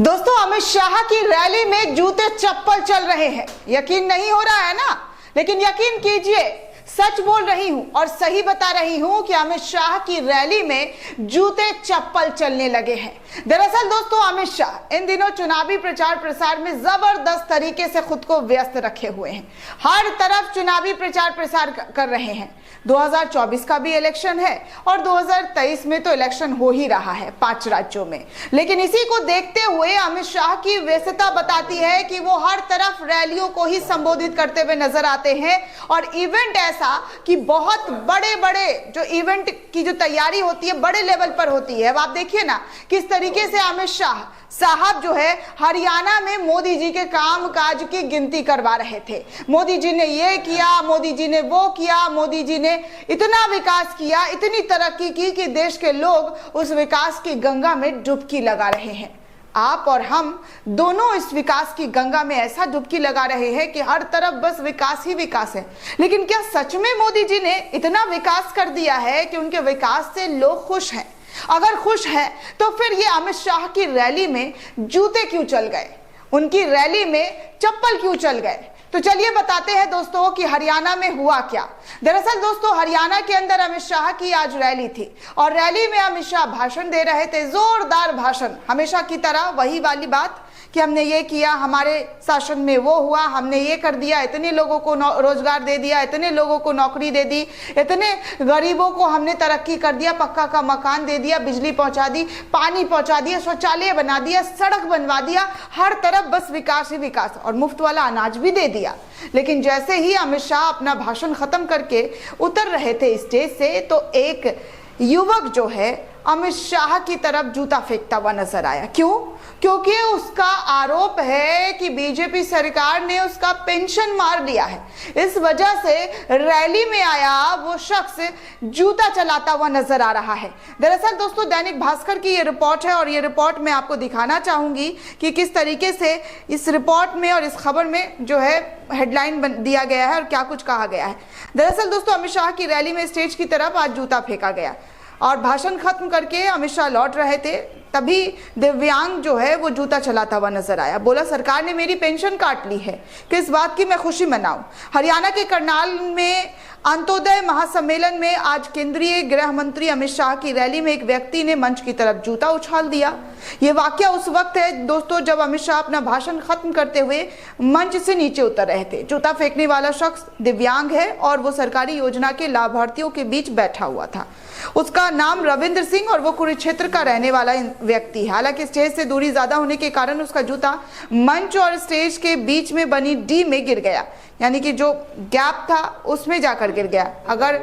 दोस्तों, अमित शाह की रैली में जूते चप्पल चल रहे हैं। यकीन नहीं हो रहा है ना? लेकिन यकीन कीजिए, सच बोल रही हूं और सही बता रही हूं कि अमित शाह की रैली में जूते चप्पल चलने लगे हैं। दरअसल दोस्तों, अमित शाह इन दिनों चुनावी प्रचार प्रसार में जबरदस्त तरीके से खुद को व्यस्त रखे हुए हैं। हर तरफ चुनावी प्रचार प्रसार कर रहे हैं। 2024 का भी इलेक्शन है और 2023 में तो इलेक्शन हो ही रहा है 5 राज्यों में। लेकिन इसी को देखते हुए अमित शाह की व्यस्तता बताती है कि वो हर तरफ रैलियों को ही संबोधित करते हुए नजर आते हैं और इवेंट ऐसा कि बहुत बड़े बड़े जो इवेंट की जो तैयारी होती है बड़े लेवल पर होती है। अब आप देखिए ना किस तरीके से अमित शाह साहब जो है हरियाणा में मोदी जी के काम काज की गिनती करवा रहे थे। मोदी जी ने ये किया, मोदी जी ने वो किया, मोदी जी ने इतना विकास किया, इतनी तरक्की की कि देश के लोग उस विकास की गंगा में डुबकी लगा रहे हैं। आप और हम दोनों इस विकास की गंगा में ऐसा डुबकी लगा रहे हैं कि हर तरफ बस विकास ही विकास है। लेकिन क्या सच में मोदी जी ने इतना विकास कर दिया है कि उनके विकास से लोग खुश हैं? अगर खुश है तो फिर ये अमित शाह की रैली में जूते क्यों चल गए, उनकी रैली में चप्पल क्यों चल गए? तो चलिए बताते हैं दोस्तों कि हरियाणा में हुआ क्या। दरअसल दोस्तों, हरियाणा के अंदर अमित शाह की आज रैली थी और रैली में अमित शाह भाषण दे रहे थे, जोरदार भाषण, हमेशा की तरह वही वाली बात कि हमने ये किया, हमारे शासन में वो हुआ, हमने ये कर दिया, इतने लोगों को रोजगार दे दिया, इतने लोगों को नौकरी दे दी, इतने गरीबों को हमने तरक्की कर दिया, पक्का का मकान दे दिया, बिजली पहुंचा दी, पानी पहुंचा दिया, शौचालय बना दिया, सड़क बनवा दिया, हर तरफ बस विकास ही विकास और मुफ्त वाला अनाज भी दे दिया। लेकिन जैसे ही अमित शाह अपना भाषण खत्म करके उतर रहे थे स्टेज से तो एक युवक जो है अमित शाह की तरफ जूता फेंकता हुआ नजर आया। क्यों? क्योंकि उसका आरोप है कि बीजेपी सरकार ने उसका पेंशन मार लिया है। इस वजह से रैली में आया वो शख्स जूता चलाता हुआ नजर आ रहा है। दरअसल दोस्तों, दैनिक भास्कर की ये रिपोर्ट है और ये रिपोर्ट मैं आपको दिखाना चाहूंगी कि किस तरीके से इस रिपोर्ट में और इस खबर में जो है हेडलाइन दिया गया है और क्या कुछ कहा गया है। दरअसल दोस्तों, अमित शाह की रैली में स्टेज की तरफ आज जूता फेंका गया और भाषण खत्म करके अमित शाह लौट रहे थे, तभी दिव्यांग जो है वो जूता चलाता हुआ नजर आया। बोला, सरकार ने मेरी पेंशन काट ली है, किस बात की मैं खुशी मनाऊं। हरियाणा के करनाल में अंत्योदय महासम्मेलन में आज केंद्रीय गृह मंत्री अमित शाह की रैली में एक व्यक्ति ने मंच की तरफ जूता उछाल दिया। ये वाकया उस वक्त है दोस्तों जब अमित शाह अपना भाषण खत्म करते हुए मंच से नीचे उतर रहे थे। जूता फेंकने वाला शख्स दिव्यांग है और वो सरकारी योजना के लाभार्थियों के बीच बैठा हुआ था। उसका नाम रविंद्र सिंह और वो कुरुक्षेत्र का रहने वाला व्यक्ति। हालांकि स्टेज से दूरी ज्यादा होने के कारण उसका जूता मंच और स्टेज के बीच में बनी डी में गिर गया, यानी कि जो गैप था उसमें जाकर गिर गया। अगर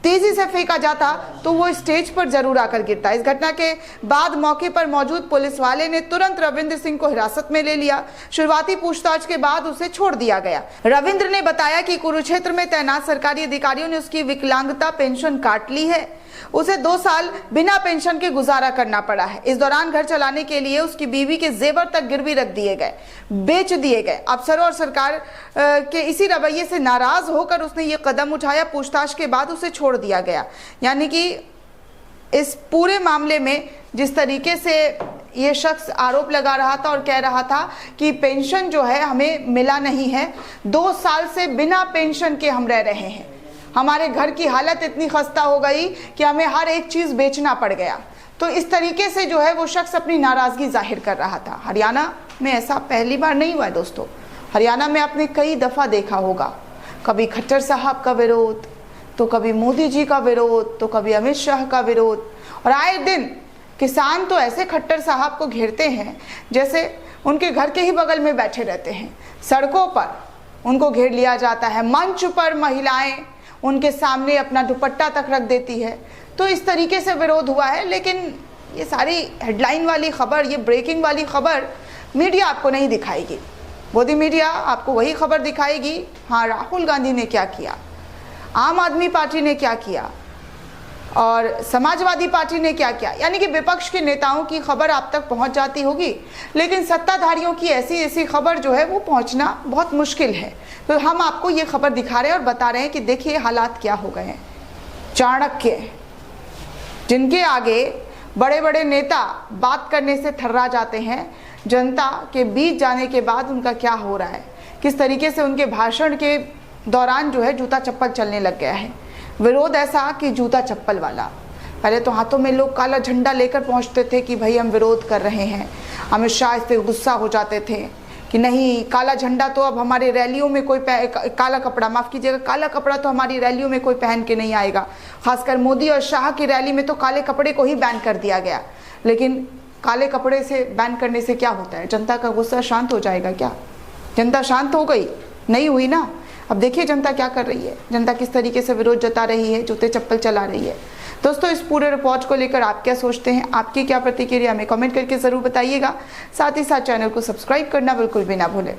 तेजी से फेंका जाता तो वो स्टेज पर जरूर आकर गिरता। इस घटना के बाद मौके पर मौजूद पुलिस वाले ने तुरंत रविंद्र सिंह को हिरासत में ले लिया। शुरुआती पूछताछ के बाद उसे छोड़ दिया गया। रविंद्र ने बताया कि कुरुक्षेत्र में तैनात सरकारी अधिकारियों ने उसकी विकलांगता पेंशन काट ली है। उसे 2 साल बिना पेंशन के गुजारा करना पड़ा है। इस दौरान घर चलाने के लिए उसकी बीवी के जेवर तक गिरवी रख दिए गए, बेच दिए गए। अफसरों और सरकार के इसी रवैये से नाराज होकर उसने ये कदम उठाया। पूछताछ के बाद उसे छोड़ दिया गया। यानी कि इस पूरे मामले में जिस तरीके से ये शख्स आरोप लगा रहा था और कह रहा था कि पेंशन जो है हमें मिला नहीं है, 2 साल से बिना पेंशन के हम रह रहे हैं, हमारे घर की हालत इतनी खस्ता हो गई कि हमें हर एक चीज बेचना पड़ गया। तो इस तरीके से जो है वो शख्स अपनी नाराजगी जाहिर कर रहा था। हरियाणा में ऐसा पहली बार नहीं हुआ है दोस्तों। हरियाणा में आपने कई दफा देखा होगा, कभी खट्टर साहब का विरोध, तो कभी मोदी जी का विरोध, तो कभी अमित शाह का विरोध, और आए दिन किसान तो ऐसे खट्टर साहब को घेरते हैं जैसे उनके घर के ही बगल में बैठे रहते हैं। सड़कों पर उनको घेर लिया जाता है, मंच पर महिलाएं उनके सामने अपना दुपट्टा तक रख देती है। तो इस तरीके से विरोध हुआ है। लेकिन ये सारी हेडलाइन वाली खबर, ये ब्रेकिंग वाली खबर मीडिया आपको नहीं दिखाएगी। मोदी मीडिया आपको वही खबर दिखाएगी, हाँ राहुल गांधी ने क्या किया, आम आदमी पार्टी ने क्या किया और समाजवादी पार्टी ने क्या किया। यानी कि विपक्ष के नेताओं की खबर आप तक पहुंच जाती होगी, लेकिन सत्ताधारियों की ऐसी खबर जो है वो पहुंचना बहुत मुश्किल है। तो हम आपको ये खबर दिखा रहे हैं और बता रहे हैं कि देखिए हालात क्या हो गए हैं। चाणक्य, जिनके आगे बड़े बड़े नेता बात करने से थर्रा जाते हैं, जनता के बीच जाने के बाद उनका क्या हो रहा है, किस तरीके से उनके भाषण के दौरान जो है जूता चप्पल चलने लग गया है। विरोध ऐसा कि जूता चप्पल वाला, पहले तो हाथों में लोग काला झंडा लेकर पहुंचते थे कि भाई हम विरोध कर रहे हैं। अमित शाह इस पे गुस्सा हो जाते थे कि नहीं, काला झंडा तो अब हमारी रैलियों में कोई काला कपड़ा, माफ़ कीजिएगा, काला कपड़ा तो हमारी रैलियों में कोई पहन के नहीं आएगा। खासकर मोदी और शाह की रैली में तो काले कपड़े को ही बैन कर दिया गया। लेकिन काले कपड़े से बैन करने से क्या होता है? जनता का गुस्सा शांत हो जाएगा क्या? जनता शांत हो गई? नहीं हुई ना। अब देखिए जनता क्या कर रही है, जनता किस तरीके से विरोध जता रही है, जूते चप्पल चला रही है। दोस्तों, इस पूरे रिपोर्ट को लेकर आप क्या सोचते हैं, आपकी क्या प्रतिक्रिया, हमें कमेंट करके ज़रूर बताइएगा। साथ ही साथ चैनल को सब्सक्राइब करना बिल्कुल भी ना भूलें।